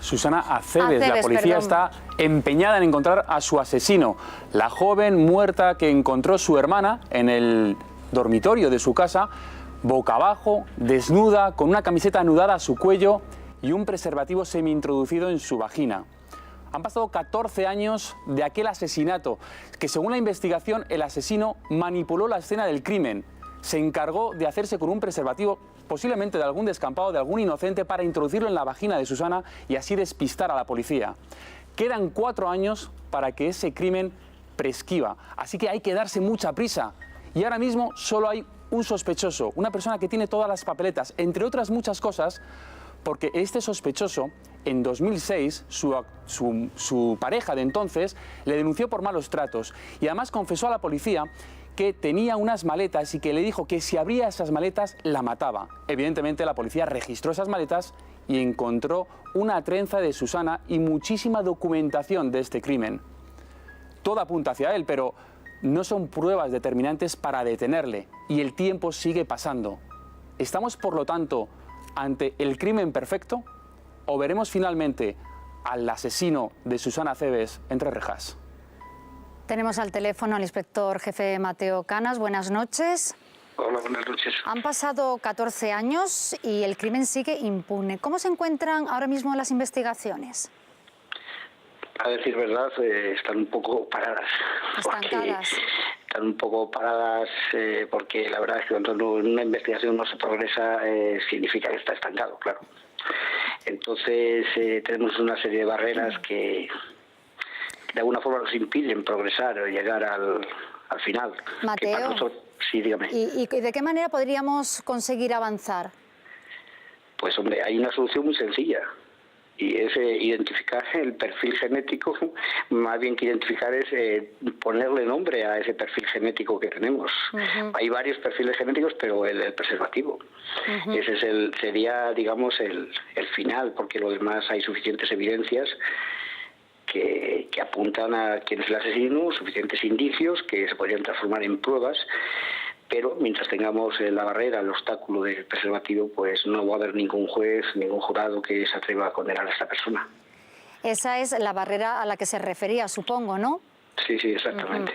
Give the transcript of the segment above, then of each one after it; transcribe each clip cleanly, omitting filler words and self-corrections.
Susana Aceves. La policía está empeñada en encontrar a su asesino. La joven muerta que encontró su hermana en el dormitorio de su casa, boca abajo, desnuda, con una camiseta anudada a su cuello y un preservativo semi-introducido en su vagina. Han pasado 14 años de aquel asesinato, que según la investigación el asesino manipuló la escena del crimen. Se encargó de hacerse con un preservativo, posiblemente de algún descampado, de algún inocente, para introducirlo en la vagina de Susana y así despistar a la policía. Quedan 4 años para que ese crimen prescriba, así que hay que darse mucha prisa. Y ahora mismo solo hay un sospechoso, una persona que tiene todas las papeletas, entre otras muchas cosas, porque este sospechoso, en 2006, su pareja de entonces le denunció por malos tratos y además confesó a la policía que tenía unas maletas y que le dijo que si abría esas maletas la mataba. Evidentemente la policía registró esas maletas y encontró una trenza de Susana y muchísima documentación de este crimen. Todo apunta hacia él, pero no son pruebas determinantes para detenerle y el tiempo sigue pasando. Estamos, por lo tanto, ante el crimen perfecto o veremos finalmente al asesino de Susana Aceves entre rejas. Tenemos al teléfono al inspector jefe Mateo Canas. Buenas noches. Hola, buenas noches. Han pasado 14 años y el crimen sigue impune. ¿Cómo se encuentran ahora mismo las investigaciones? A decir verdad, están un poco paradas. Estancadas. Están un poco paradas porque la verdad es que cuando una investigación no se progresa significa que está estancado, claro. Entonces tenemos una serie de barreras que de alguna forma nos impiden progresar o llegar al final. Mateo, sí, dígame. ¿Y de qué manera podríamos conseguir avanzar? Pues hombre, hay una solución muy sencilla. Y es identificar el perfil genético, más bien que identificar es ponerle nombre a ese perfil genético que tenemos. Hay varios perfiles genéticos, pero el preservativo. Ese sería, digamos, el final, porque lo demás hay suficientes evidencias que apuntan a quién es el asesino, suficientes indicios que se podrían transformar en pruebas. Pero mientras tengamos la barrera, el obstáculo del preservativo, pues no va a haber ningún juez, ningún jurado que se atreva a condenar a esta persona. Esa es la barrera a la que se refería, supongo, ¿no? Sí, sí, exactamente.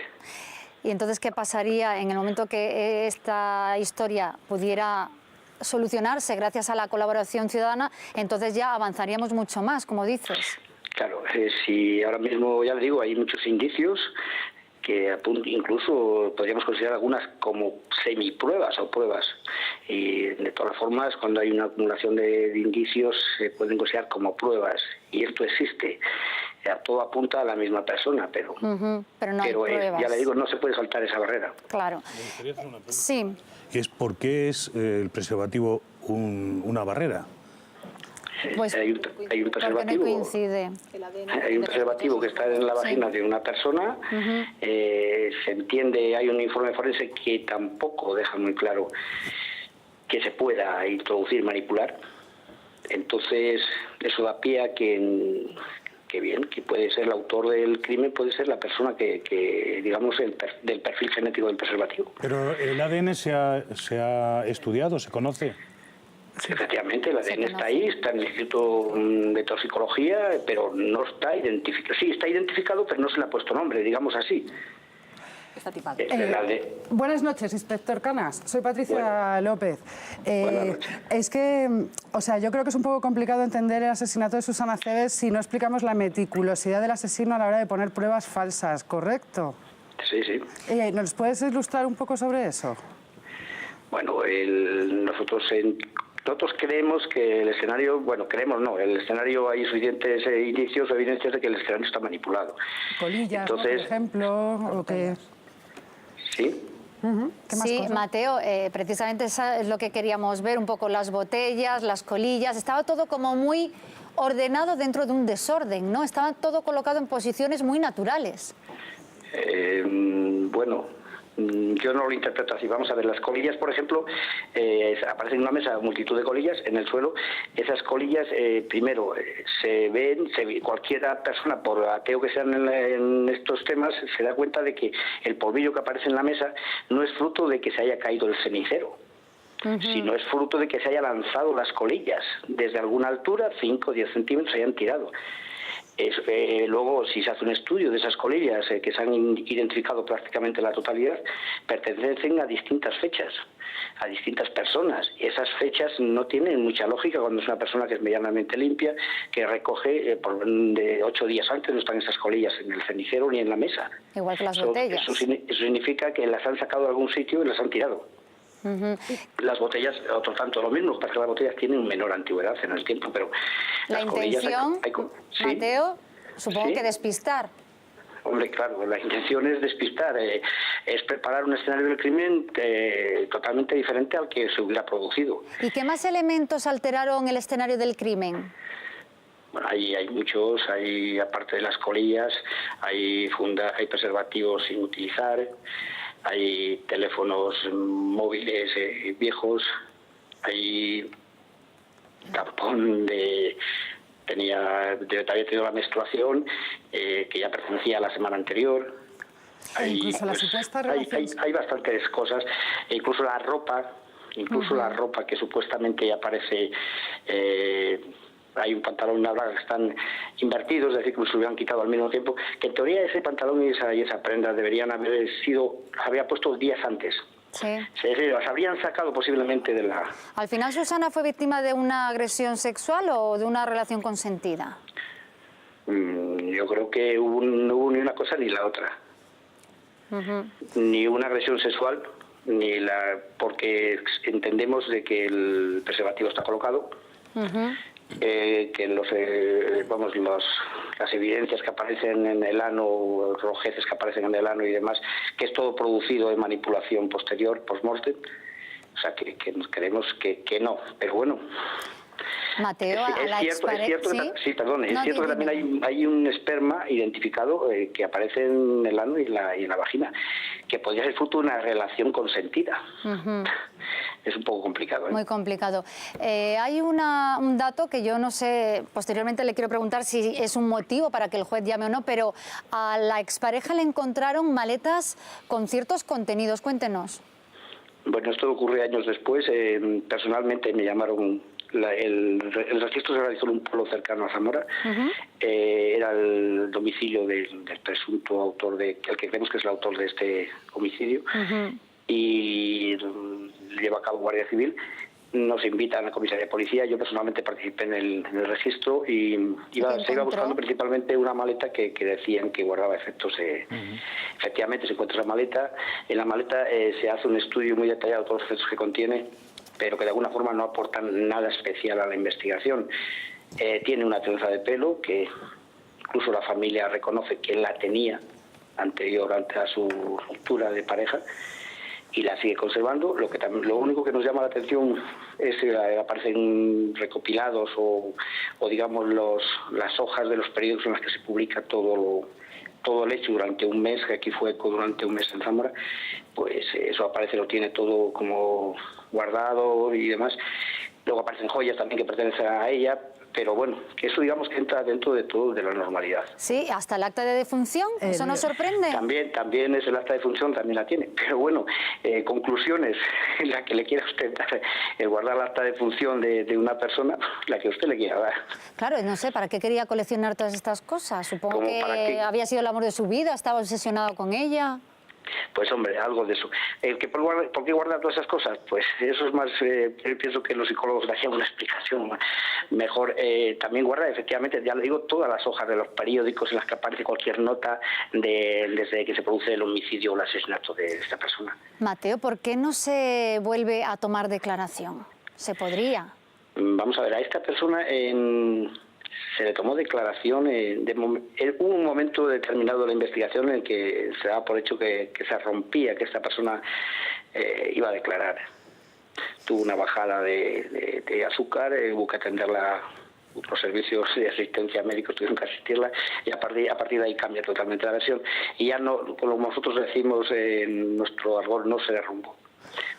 ¿Y entonces qué pasaría en el momento que esta historia pudiera solucionarse gracias a la colaboración ciudadana? Entonces ya avanzaríamos mucho más, como dices. Claro, si ahora mismo, ya le digo, hay muchos indicios que incluso podríamos considerar algunas como semipruebas o pruebas. Y de todas formas, cuando hay una acumulación de indicios, se pueden considerar como pruebas. Y esto existe. Todo apunta a la misma persona, pero no hay pruebas. Ya le digo, no se puede saltar esa barrera. Claro. Me gustaría hacer una pregunta. Sí. ¿Por qué es el preservativo una barrera? Pues hay un preservativo, no coincide. Hay un preservativo que está en la vagina de una persona. Se entiende, hay un informe forense que tampoco deja muy claro que se pueda introducir, manipular. Entonces eso da pie a que puede ser el autor del crimen, puede ser la persona que digamos, del perfil genético del preservativo. Pero el ADN se ha estudiado, se conoce. Sí. Efectivamente, el ADN está ahí, está en el Instituto de Toxicología, pero no está identificado. Sí, está identificado, pero no se le ha puesto nombre, digamos así. Está tipado. Buenas noches, inspector Canas. Soy Patricia López. Es que, o sea, yo creo que es un poco complicado entender el asesinato de Susana Aceves si no explicamos la meticulosidad del asesino a la hora de poner pruebas falsas, ¿correcto? Sí, sí. ¿Nos puedes ilustrar un poco sobre eso? Bueno, nosotros creemos que el escenario, el escenario hay suficientes indicios o evidencias de que el escenario está manipulado. Colillas, entonces, ¿no? Por ejemplo, o que... Sí. ¿Qué más sí, cosas? Mateo, precisamente eso es lo que queríamos ver, un poco las botellas, las colillas, estaba todo como muy ordenado dentro de un desorden, ¿no? Estaba todo colocado en posiciones muy naturales. Yo no lo interpreto así. Vamos a ver, las colillas, por ejemplo, aparecen en una mesa multitud de colillas en el suelo. Esas colillas, primero, cualquier persona, por ateo que sean en estos temas, se da cuenta de que el polvillo que aparece en la mesa no es fruto de que se haya caído el cenicero. sino es fruto de que se haya lanzado las colillas desde alguna altura, 5 o 10 centímetros, se hayan tirado. Luego, si se hace un estudio de esas colillas que se han identificado prácticamente la totalidad, pertenecen a distintas fechas, a distintas personas. Y esas fechas no tienen mucha lógica cuando es una persona que es medianamente limpia, que recoge de 8 días antes, no están esas colillas en el cenicero ni en la mesa. Igual que las botellas. Eso significa que las han sacado de algún sitio y las han tirado. Las botellas, otro tanto lo mismo, para que las botellas tienen menor antigüedad en el tiempo, pero la intención, ¿sí? Mateo, supongo ¿Sí? que despistar. Hombre, claro, la intención es despistar, es preparar un escenario del crimen totalmente diferente al que se hubiera producido. ¿Y qué más elementos alteraron el escenario del crimen? Bueno, hay muchos, aparte de las colillas, hay preservativos sin utilizar, hay teléfonos móviles viejos, hay tampón había tenido la menstruación, que ya pertenecía a la semana anterior. Incluso la supuesta relación... hay bastantes cosas, incluso la ropa, la ropa que supuestamente aparece... hay un pantalón y una braga que están invertidos, es decir, que se lo hubieran quitado al mismo tiempo, que en teoría ese pantalón y esa prenda deberían haber había puesto días antes. Sí. Las habrían sacado posiblemente de la... ¿Al final Susana fue víctima de una agresión sexual o de una relación consentida? Yo creo que no hubo ni una cosa ni la otra. Ni una agresión sexual, porque entendemos de que el preservativo está colocado, que las evidencias que aparecen en el ano, rojeces que aparecen en el ano y demás, que es todo producido de manipulación posterior, post-mortem. O sea, que creemos que no, pero bueno. Mateo, es cierto que también hay un esperma identificado que aparece en el ano y en la vagina, que podría ser fruto de una relación consentida. Es un poco complicado. Muy complicado. Hay un dato que yo no sé, posteriormente le quiero preguntar si es un motivo para que el juez llame o no, pero a la expareja le encontraron maletas con ciertos contenidos. Cuéntenos. Bueno, esto ocurrió años después. Personalmente me llamaron... El registro se realizó en un pueblo cercano a Zamora. Era el domicilio del presunto autor, el que creemos que es el autor de este homicidio, y lleva a cabo Guardia Civil. Nos invitan a la comisaría de policía. Yo personalmente participé en el registro y se iba buscando principalmente una maleta que decían que guardaba efectos. Efectivamente se encuentra esa maleta. En la maleta se hace un estudio muy detallado de todos los efectos que contiene, pero que de alguna forma no aportan nada especial a la investigación. Tiene una trenza de pelo que incluso la familia reconoce que la tenía anterior a su ruptura de pareja y la sigue conservando. Lo único que nos llama la atención es que aparecen recopilados o digamos las hojas de los periódicos en las que se publica todo el hecho durante un mes, que aquí fue durante un mes en Zamora. Pues eso aparece, lo tiene todo como guardado y demás. Luego aparecen joyas también que pertenecen a ella, pero bueno, que eso digamos que entra dentro de todo de la normalidad. Sí, hasta el acta de defunción, ¿eso nos sorprende? También es el acta de defunción, también la tiene, pero bueno, conclusiones, la que le quiera usted dar, guardar el acta de defunción de una persona, la que usted le quiera dar. Claro, no sé, ¿para qué quería coleccionar todas estas cosas? Supongo que había sido el amor de su vida, estaba obsesionado con ella. Pues hombre, algo de eso. ¿Por qué guardar todas esas cosas? Pues eso es más, yo pienso que los psicólogos darían una explicación mejor. También guarda, efectivamente, ya le digo, todas las hojas de los periódicos en las que aparece cualquier nota desde que se produce el homicidio o el asesinato de esta persona. Mateo, ¿por qué no se vuelve a tomar declaración? ¿Se podría? Vamos a ver, a esta persona se le tomó declaración. Hubo un momento determinado de la investigación en que se daba por hecho que se rompía, que esta persona iba a declarar. Tuvo una bajada de azúcar, hubo que atenderla, los servicios de asistencia médicos tuvieron que asistirla, y a partir de ahí cambia totalmente la versión. Y ya no, como nosotros decimos en nuestro argot, no se derrumbó.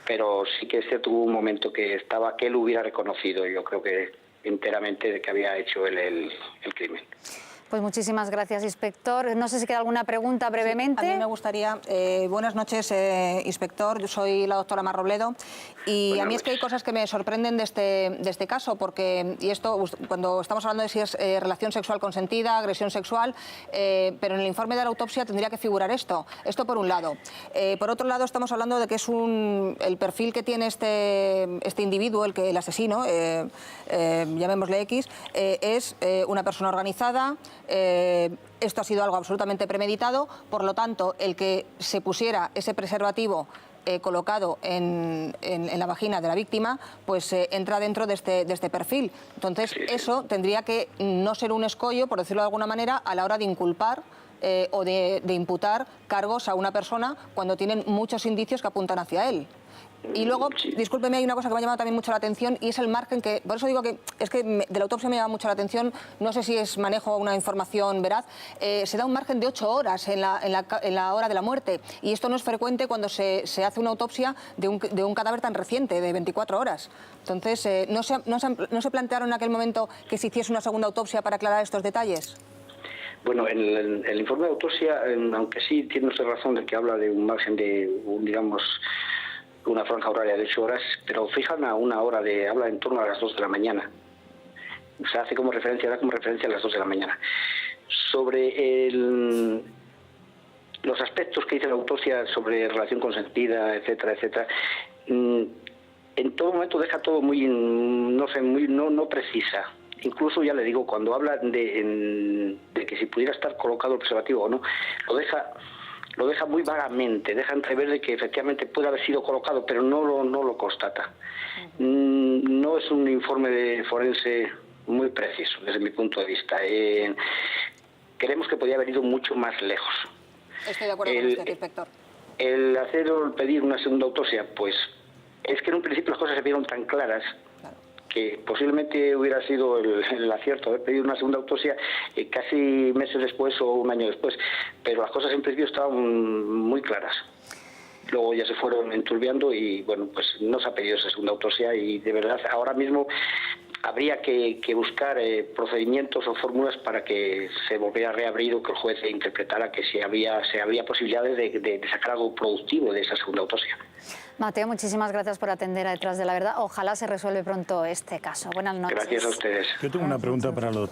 Pero sí que es cierto, hubo un momento que él hubiera reconocido, yo creo que enteramente, de que había hecho el crimen. Pues muchísimas gracias, inspector. No sé si queda alguna pregunta brevemente. Sí, a mí me gustaría... buenas noches, inspector. Yo soy la doctora Mar Robledo. Y Buenas a mí es que hay cosas que me sorprenden de este caso, porque, y esto cuando estamos hablando de si es relación sexual consentida, agresión sexual, pero en el informe de la autopsia tendría que figurar esto. Esto por un lado. Por otro lado, estamos hablando de que es el perfil que tiene este individuo, el asesino, llamémosle X, es una persona organizada. Esto ha sido algo absolutamente premeditado, por lo tanto, el que se pusiera ese preservativo colocado en la vagina de la víctima, pues entra dentro de este perfil. Entonces, eso tendría que no ser un escollo, por decirlo de alguna manera, a la hora de inculpar o de imputar cargos a una persona cuando tienen muchos indicios que apuntan hacia él. Y luego, discúlpeme, hay una cosa que me ha llamado también mucho la atención y es el margen que, por eso digo que es que de la autopsia me llama mucho la atención, no sé si es manejo una información veraz, se da un margen de 8 horas en la hora de la muerte y esto no es frecuente cuando se hace una autopsia de un cadáver tan reciente, de 24 horas. Entonces, ¿no se plantearon en aquel momento que se hiciese una segunda autopsia para aclarar estos detalles? Bueno, en el informe de autopsia, aunque sí tiene usted razón de que habla de un margen de, digamos, una franja horaria de 8 horas, pero fijan a una hora habla en torno a las 2 de la mañana. O sea, da como referencia a las 2 de la mañana. Sobre los aspectos que dice la autopsia sobre relación consentida, etcétera, etcétera, en todo momento deja todo muy, no sé, no precisa. Incluso, ya le digo, cuando habla de que si pudiera estar colocado el preservativo o no, lo deja muy vagamente, deja entrever de que efectivamente puede haber sido colocado, pero no lo constata. No es un informe de forense muy preciso, desde mi punto de vista. Creemos que podía haber ido mucho más lejos. Estoy de acuerdo con usted, inspector. El pedir una segunda autopsia, pues es que en un principio las cosas se vieron tan claras que posiblemente hubiera sido el acierto haber pedido una segunda autopsia casi meses después o un año después, pero las cosas en principio estaban muy claras. Luego ya se fueron enturbiando y bueno, pues no se ha pedido esa segunda autopsia y de verdad ahora mismo habría que buscar procedimientos o fórmulas para que se volviera a reabrir o que el juez interpretara que si había posibilidades de sacar algo productivo de esa segunda autopsia. Mateo, muchísimas gracias por atender a Detrás de la Verdad. Ojalá se resuelve pronto este caso. Buenas noches. Gracias a ustedes. Yo tengo una pregunta para los